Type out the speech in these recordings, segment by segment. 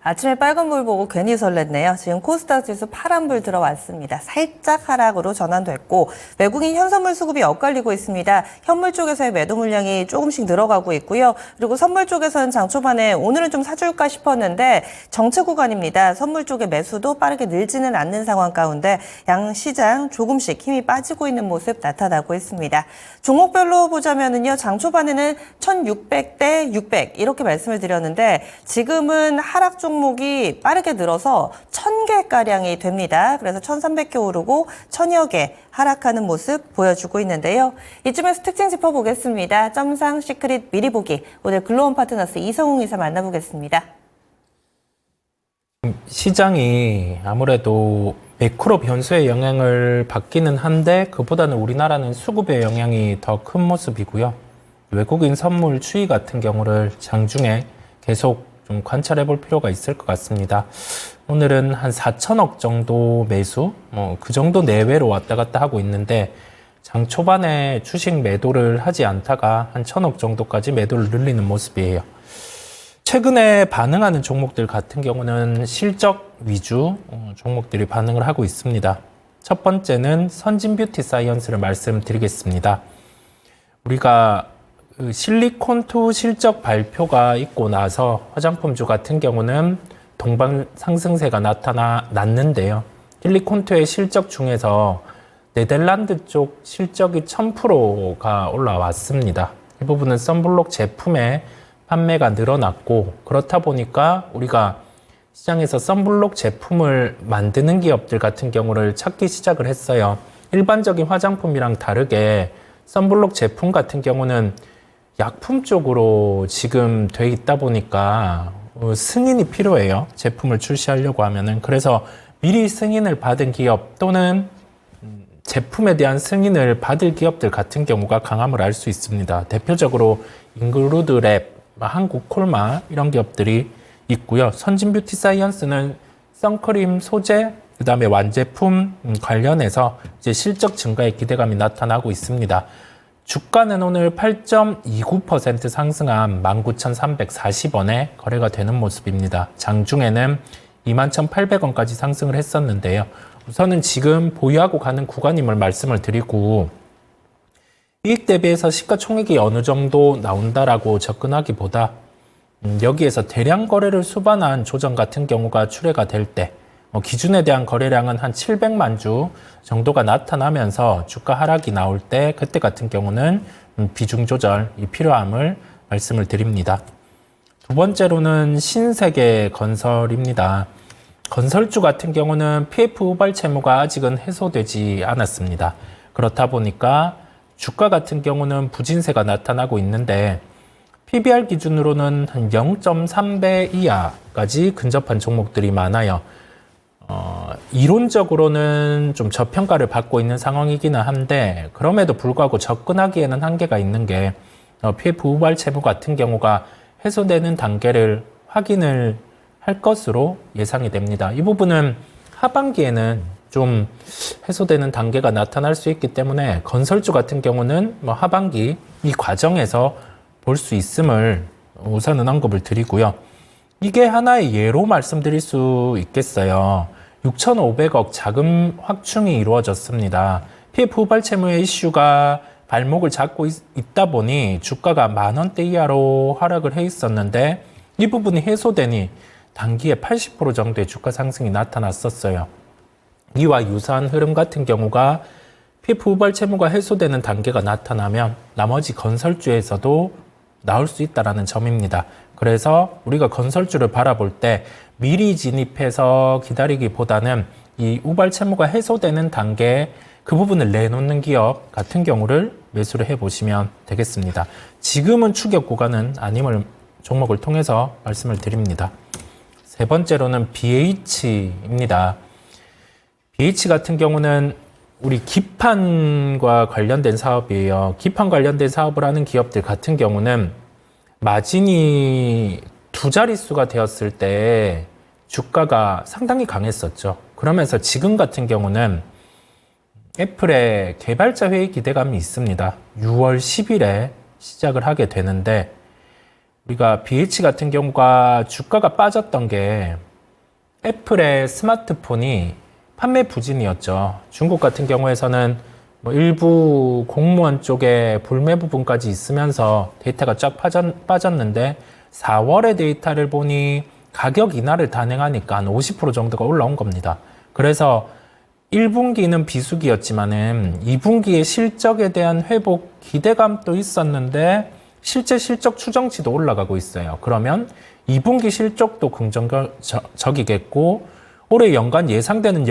아침에 빨간불 보고 괜히 설렜네요. 지금 코스닥 지수 파란불 들어왔습니다. 살짝 하락으로 전환됐고 외국인 현선물 수급이 엇갈리고 있습니다. 현물 쪽에서의 매도 물량이 조금씩 늘어가고 있고요. 그리고 선물 쪽에서는 장 초반에 오늘은 좀 사줄까 싶었는데 정체 구간입니다. 선물 쪽의 매수도 빠르게 늘지는 않는 상황 가운데 양 시장 조금씩 힘이 빠지고 있는 모습 나타나고 있습니다. 종목별로 보자면은요. 장 초반에는 1600대 600 이렇게 말씀을 드렸는데 지금은 하락 종목이 빠르게 늘어서 1000개가량이 됩니다. 그래서 1300개 오르고 1000여 개 하락하는 모습 보여주고 있는데요. 이쯤에서 특징 짚어보겠습니다. 점상 시크릿 미리 보기. 오늘 글로원 파트너스 이성웅 이사 만나보겠습니다. 시장이 아무래도 매크로 변수의 영향을 받기는 한데 그보다는 우리나라는 수급의 영향이 더 큰 모습이고요. 외국인 선물 추이 같은 경우를 장중에 계속 좀 관찰해 볼 필요가 있을 것 같습니다. 오늘은 한 4천억 정도 매수, 그 정도 내외로 왔다 갔다 하고 있는데 장 초반에 주식 매도를 하지 않다가 한 1,000억 정도까지 매도를 늘리는 모습이에요. 최근에 반응하는 종목들 같은 경우는 실적 위주 종목들이 반응을 하고 있습니다. 첫 번째는 선진뷰티 사이언스를 말씀드리겠습니다. 우리가 실리콘투 실적 발표가 있고 나서 화장품주 같은 경우는 동반 상승세가 났는데요. 실리콘투의 실적 중에서 네덜란드 쪽 실적이 1000%가 올라왔습니다. 이 부분은 선블록 제품의 판매가 늘어났고 그렇다 보니까 우리가 시장에서 선블록 제품을 만드는 기업들 같은 경우를 찾기 시작을 했어요. 일반적인 화장품이랑 다르게 선블록 제품 같은 경우는 약품 쪽으로 지금 돼 있다 보니까 승인이 필요해요. 제품을 출시하려고 하면은. 그래서 미리 승인을 받은 기업 또는 제품에 대한 승인을 받을 기업들 같은 경우가 강함을 알 수 있습니다. 대표적으로 인그루드랩, 한국콜마 이런 기업들이 있고요. 선진뷰티 사이언스는 선크림 소재, 그 다음에 완제품 관련해서 이제 실적 증가의 기대감이 나타나고 있습니다. 주가는 오늘 8.29% 상승한 19,340원에 거래가 되는 모습입니다. 장중에는 21,800원까지 상승을 했었는데요. 우선은 지금 보유하고 가는 구간임을 말씀을 드리고 이익 대비해서 시가총액이 어느 정도 나온다라고 접근하기보다 여기에서 대량 거래를 수반한 조정 같은 경우가 출회가 될 때 기준에 대한 거래량은 한 700만 주 정도가 나타나면서 주가 하락이 나올 때 그때 같은 경우는 비중 조절이 필요함을 말씀을 드립니다. 두 번째로는 신세계 건설입니다. 건설주 같은 경우는 PF 후발 채무가 아직은 해소되지 않았습니다. 그렇다 보니까 주가 같은 경우는 부진세가 나타나고 있는데 PBR 기준으로는 한 0.3배 이하까지 근접한 종목들이 많아요. 이론적으로는 좀 저평가를 받고 있는 상황이기는 한데 그럼에도 불구하고 접근하기에는 한계가 있는 게 PF 후발 채무 같은 경우가 해소되는 단계를 확인을 할 것으로 예상이 됩니다. 이 부분은 하반기에는 좀 해소되는 단계가 나타날 수 있기 때문에 건설주 같은 경우는 하반기 이 과정에서 볼 수 있음을 우선은 언급을 드리고요. 이게 하나의 예로 말씀드릴 수 있겠어요. 6,500억 자금 확충이 이루어졌습니다. PF 후발 채무의 이슈가 발목을 잡고 있다 보니 주가가 10,000원대 이하로 하락을 해 있었는데 이 부분이 해소되니 단기에 80% 정도의 주가 상승이 나타났었어요. 이와 유사한 흐름 같은 경우가 PF 후발 채무가 해소되는 단계가 나타나면 나머지 건설주에서도 나올 수 있다는 점입니다. 그래서 우리가 건설주를 바라볼 때 미리 진입해서 기다리기보다는 이 우발 채무가 해소되는 단계에 그 부분을 내놓는 기업 같은 경우를 매수를 해보시면 되겠습니다. 지금은 추격 구간은 아님을 종목을 통해서 말씀을 드립니다. 세 번째로는 BH입니다. BH 같은 경우는 우리 기판과 관련된 사업이에요. 기판 관련된 사업을 하는 기업들 같은 경우는 마진이 두 자릿수가 되었을 때 주가가 상당히 강했었죠. 그러면서 지금 같은 경우는 애플의 개발자 회의 기대감이 있습니다. 6월 10일에 시작을 하게 되는데 우리가 BH 같은 경우가 주가가 빠졌던 게 애플의 스마트폰이 판매 부진이었죠. 중국 같은 경우에서는 뭐 일부 공무원 쪽에 불매 부분까지 있으면서 데이터가 쫙 빠졌는데 4월의 데이터를 보니 가격 인하를 단행하니까 한 50% 정도가 올라온 겁니다. 그래서 1분기는 비수기였지만은 2분기의 실적에 대한 회복 기대감도 있었는데 실제 실적 추정치도 올라가고 있어요. 그러면 2분기 실적도 긍정적이겠고 올해 연간 예상되는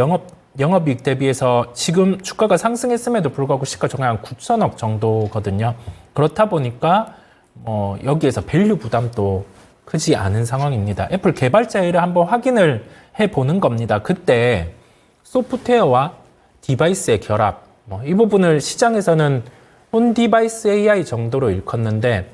영업이익 대비해서 지금 주가가 상승했음에도 불구하고 시가총액 한 9천억 정도거든요. 그렇다 보니까 여기에서 밸류 부담도 크지 않은 상황입니다. 애플 개발자회를 한번 확인을 해보는 겁니다. 그때 소프트웨어와 디바이스의 결합, 이 부분을 시장에서는 온 디바이스 AI 정도로 일컫는데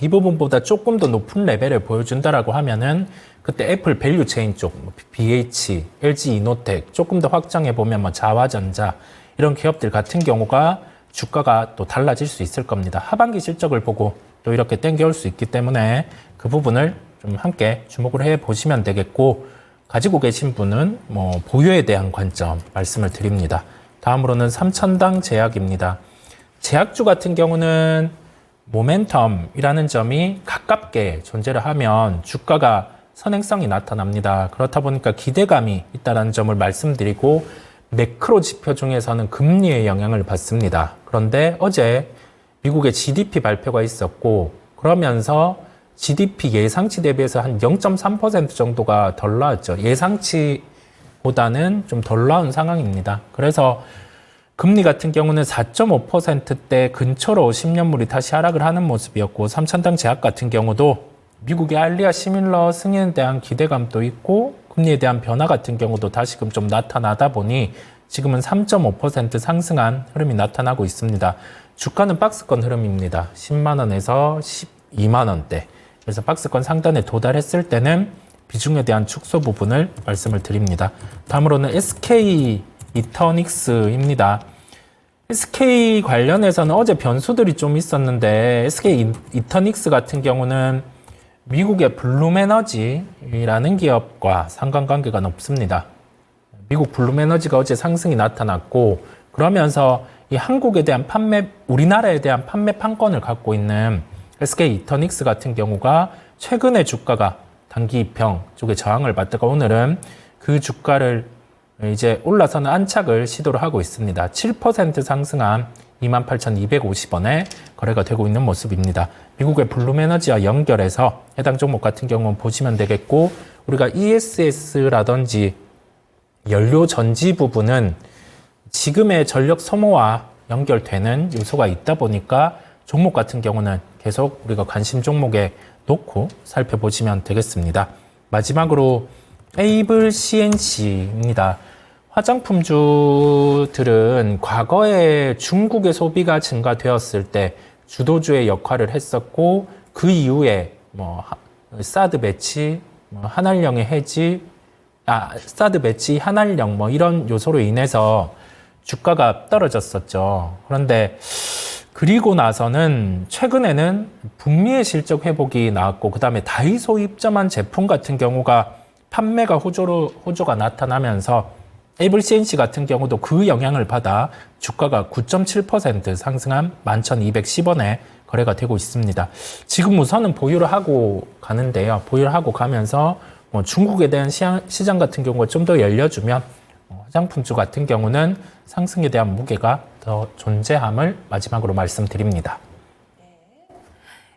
이 부분보다 조금 더 높은 레벨을 보여준다라고 하면은 그때 애플 밸류 체인 쪽, BH, LG 이노텍 조금 더 확장해 보면 자화전자 이런 기업들 같은 경우가 주가가 또 달라질 수 있을 겁니다. 하반기 실적을 보고 또 이렇게 땡겨올 수 있기 때문에 그 부분을 좀 함께 주목을 해 보시면 되겠고 가지고 계신 분은 보유에 대한 관점 말씀을 드립니다. 다음으로는 삼천당 제약입니다. 제약주 같은 경우는 모멘텀이라는 점이 가깝게 존재를 하면 주가가 선행성이 나타납니다. 그렇다 보니까 기대감이 있다는 점을 말씀드리고 매크로 지표 중에서는 금리의 영향을 받습니다. 그런데 어제 미국의 GDP 발표가 있었고 그러면서 GDP 예상치 대비해서 한 0.3% 정도가 덜 나왔죠. 예상치보다는 좀 덜 나온 상황입니다. 그래서 금리 같은 경우는 4.5%대 근처로 10년물이 다시 하락을 하는 모습이었고 삼천당 제약 같은 경우도 미국의 알리아 시밀러 승인에 대한 기대감도 있고 금리에 대한 변화 같은 경우도 다시금 좀 나타나다 보니 지금은 3.5% 상승한 흐름이 나타나고 있습니다. 주가는 박스권 흐름입니다. 10만 원에서 12만 원대. 그래서 박스권 상단에 도달했을 때는 비중에 대한 축소 부분을 말씀을 드립니다. 다음으로는 SK 이터닉스입니다. SK 관련해서는 어제 변수들이 좀 있었는데 SK 이터닉스 같은 경우는 미국의 블룸에너지라는 기업과 상관관계가 높습니다. 미국 블룸에너지가 어제 상승이 나타났고 그러면서 이 한국에 대한 우리나라에 대한 판매 판권을 갖고 있는 SK 이터닉스 같은 경우가 최근에 주가가 단기 입형 쪽에 저항을 받다가 오늘은 그 주가를 이제 올라서는 안착을 시도를 하고 있습니다. 7% 상승한 28,250원에 거래가 되고 있는 모습입니다. 미국의 블룸에너지와 연결해서 해당 종목 같은 경우는 보시면 되겠고 우리가 ESS라든지 연료 전지 부분은 지금의 전력 소모와 연결되는 요소가 있다 보니까 종목 같은 경우는 계속 우리가 관심 종목에 놓고 살펴보시면 되겠습니다. 마지막으로 에이블 CNC입니다. 화장품주들은 과거에 중국의 소비가 증가되었을 때 주도주의 역할을 했었고 그 이후에 사드 배치, 한알령의 해지, 사드 배치, 한알령 이런 요소로 인해서 주가가 떨어졌었죠. 그런데 그리고 나서는 최근에는 북미의 실적 회복이 나왔고 그다음에 다이소 입점한 제품 같은 경우가 판매가 호조가 나타나면서 에이블 CNC 같은 경우도 그 영향을 받아 주가가 9.7% 상승한 11,210원에 거래가 되고 있습니다. 지금 우선은 보유를 하고 가는데요. 보유를 하고 가면서 중국에 대한 시장 같은 경우가 좀 더 열려주면 화장품주 같은 경우는 상승에 대한 무게가 더 존재함을 마지막으로 말씀드립니다.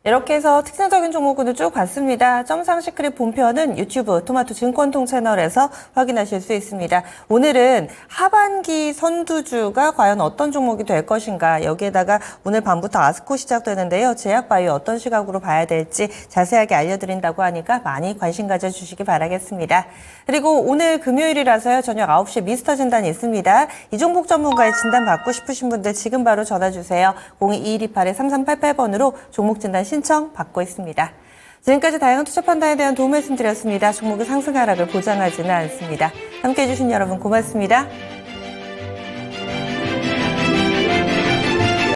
이렇게 해서 특징적인 종목군을 쭉 봤습니다. 점상 시크릿 본편은 유튜브 토마토 증권통 채널에서 확인하실 수 있습니다. 오늘은 하반기 선두주가 과연 어떤 종목이 될 것인가, 여기에다가 오늘 밤부터 아스코 시작되는데요. 제약바이오 어떤 시각으로 봐야 될지 자세하게 알려드린다고 하니까 많이 관심 가져주시기 바라겠습니다. 그리고 오늘 금요일이라서요. 저녁 9시에 미스터 진단이 있습니다. 이종복 전문가의 진단 받고 싶으신 분들 지금 바로 전화주세요. 022128-3388번으로 종목 진단 신청 받고 있습니다. 지금까지 다양한 투자 판단에 대한 도움 말씀드렸습니다. 종목의 상승 하락을 보장하지는 않습니다. 함께해 주신 여러분 고맙습니다.